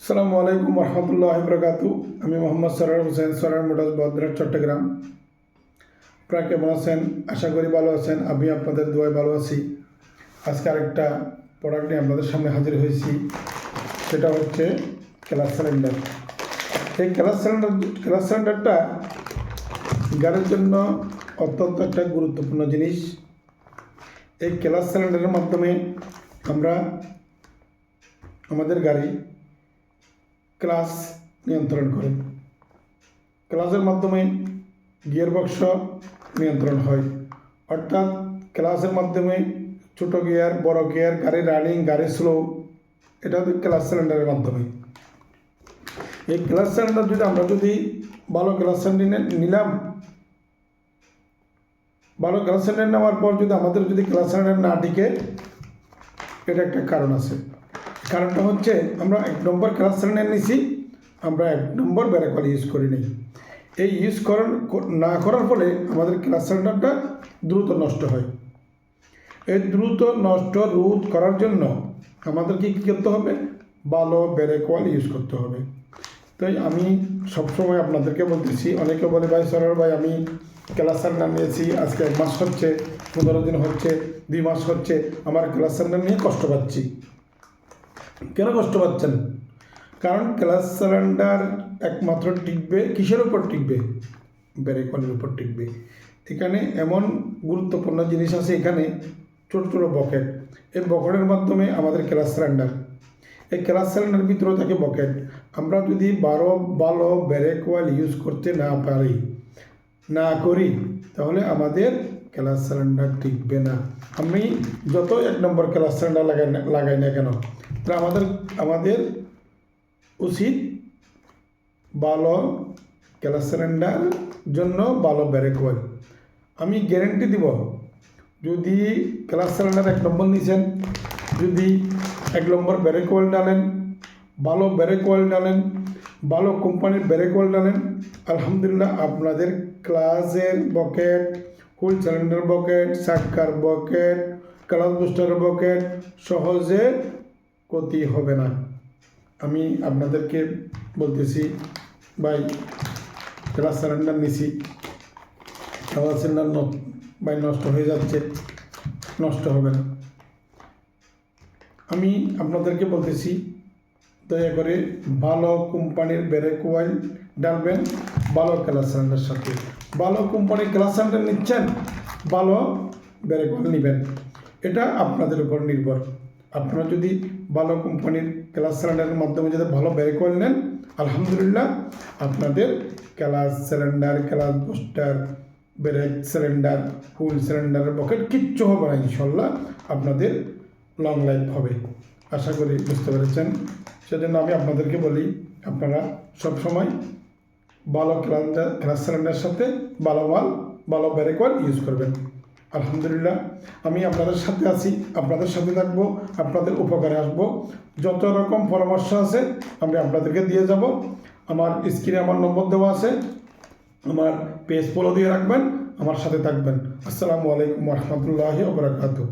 আসসালামু আলাইকুম রহমতুল্লাহি বরকাতু। আমি মোহাম্মদ সরার হোসেন, সরার মোটরস বদরাট, চট্টগ্রাম। আপনারা কেমন আছেন? আশা করি ভালো আছেন। আমি আপনাদের দোয়ায় ভালো আছি। আজকে আরেকটা প্রোডাক্ট নিয়ে আপনাদের সামনে হাজির হয়েছি। সেটা হচ্ছে গ্যাস সিলিন্ডার। এই গ্যাস সিলিন্ডারটা গাড়ির জন্য অত্যন্ত একটা গুরুত্বপূর্ণ জিনিস। এই গ্যাস সিলিন্ডারের মাধ্যমে আমরা আমাদের গাড়ি ক্লাচ নিয়ন্ত্রণ করে। ক্লাচের মাধ্যমে গিয়ারবক্স নিয়ন্ত্রণ হয়, অর্থাৎ ক্লাচের মাধ্যমে ছোটো গিয়ার, বড় গিয়ার, গাড়ি রানিং, গাড়ি স্লো, এটা হচ্ছে ক্লাচ সিলিন্ডারের মাধ্যমে। এই ক্লাচ সিলিন্ডার আমরা যদি ভালো ক্লাচ সিলিন্ডার নিলাম, ভালো ক্লাচ সিলিন্ডার নেওয়ার পর যদি আমাদের ক্লাচ সিলিন্ডার না টিকে, এটা একটা কারণ আছে। কারণটা হচ্ছে আমরা 1 নম্বর ক্লাচ সিলিন্ডার নিছি, আমরা 1 নম্বর ব্রেক অয়েল ইউজ করি নাই। এই ইউজ না করার ফলে আমাদের ক্লাচ সিলিন্ডারটা দ্রুত নষ্ট হয়। এই দ্রুত নষ্ট রোধ করার জন্য আমাদেরকে কী করতে হবে? ভালো ব্রেক অয়েল ইউজ করতে হবে। তাই আমি সবসময় আপনাদেরকে বলতেছি, অনেকে বলে ভাই সরার ভাই আমি ক্লাচ সিলিন্ডার নিয়েছি, আজকে 1 মাস হচ্ছে, 15 দিন হচ্ছে, 2 মাস হচ্ছে, আমার ক্লাচ সিলিন্ডার নিয়ে কষ্ট পাচ্ছি। কেন কষ্ট পাচ্ছেন? কারণ ক্লাচ সিলিন্ডার একমাত্র টিকবে কিসের উপর টিকবে? ব্রেক অয়েলের উপর টিকবে। এখানে এমন গুরুত্বপূর্ণ জিনিস আছে, এখানে ছোটো ছোটো বকেট। এই বকেটের মাধ্যমে আমাদের ক্লাচ সিলিন্ডার, এই ক্লাচ সিলিন্ডারের ভিতরে থাকে বকেট। আমরা যদি ভালো ব্রেক অয়েল ইউজ করতে না করি তাহলে আমাদের ক্লাচ সিলিন্ডার টিকবে না। আমি যত 1 নম্বর ক্লাচ সিলিন্ডার লাগাই না কেন, তাহলে আমাদের উচিত ভালো ক্লাচ সিলিন্ডার জন্য ভালো ব্রেক অয়েল। আমি গ্যারেন্টি দিব, যদি ক্লাচ সিলিন্ডার 1 নম্বর নিছেন, যদি 1 নম্বর ব্রেক অয়েল ডালেন, ভালো ব্রেক অয়েল ডালেন, ভালো কোম্পানির ব্রেক অয়েল ডালেন, আলহামদুলিল্লাহ আপনাদের ক্লাচের বকেট, হুইল সিলিন্ডার বকেট, চাকার বকেট, ক্লাচ বুস্টার বকেট সহজে ক্ষতি হবে না। আমি আপনাদেরকে বলতেছি, ভাই ক্লাচ সিলিন্ডার নিছি, ক্লাচ সিলিন্ডার ভাই নষ্ট হয়ে যাচ্ছে, নষ্ট হবে না। আমি আপনাদেরকে বলতেছি, দয়া করে ভালো কোম্পানির ব্রেক অয়েল ডালবেন ভালো ক্লাচ সিলিন্ডারের সাথে। ভালো কোম্পানির ক্লাচ সিলিন্ডার নিচ্ছেন, ভালো ব্রেক অয়েল নেবেন, এটা আপনাদের উপর নির্ভর। আপনারা যদি ভালো কোম্পানির ক্লাচ সিলিন্ডারের মাধ্যমে যদি ভালো ব্রেক অয়েল নেন, আলহামদুলিল্লাহ আপনাদের clutch cylinder, clutch booster, brake cylinder, wheel সিলিন্ডারের বকেট কিচ্ছু হবে না, ইনশাল্লাহ আপনাদের লং লাইফ হবে। আশা করি বুঝতে পেরেছেন। সেজন্য আমি আপনাদেরকে বলি, আপনারা সবসময় ভালো ক্লাচ সিলিন্ডারের সাথে ভালো ব্রেক অয়েল ইউজ করবেন। আলহামদুলিল্লাহ আমি আপনাদের সাথে আছি, আপনাদের সাথে থাকবো, আপনাদের উপকারে আসবো। যত রকম পরামর্শ আছে আমি আপনাদেরকে দিয়ে যাব। আমার স্ক্রিনে আমার নম্বর দেওয়া আছে, আমার পেজ ফলো দিয়ে রাখবেন, আমার সাথে থাকবেন। আসসালামু আলাইকুম রহমতুল্লাহি ওয়া বারাকাতুহু।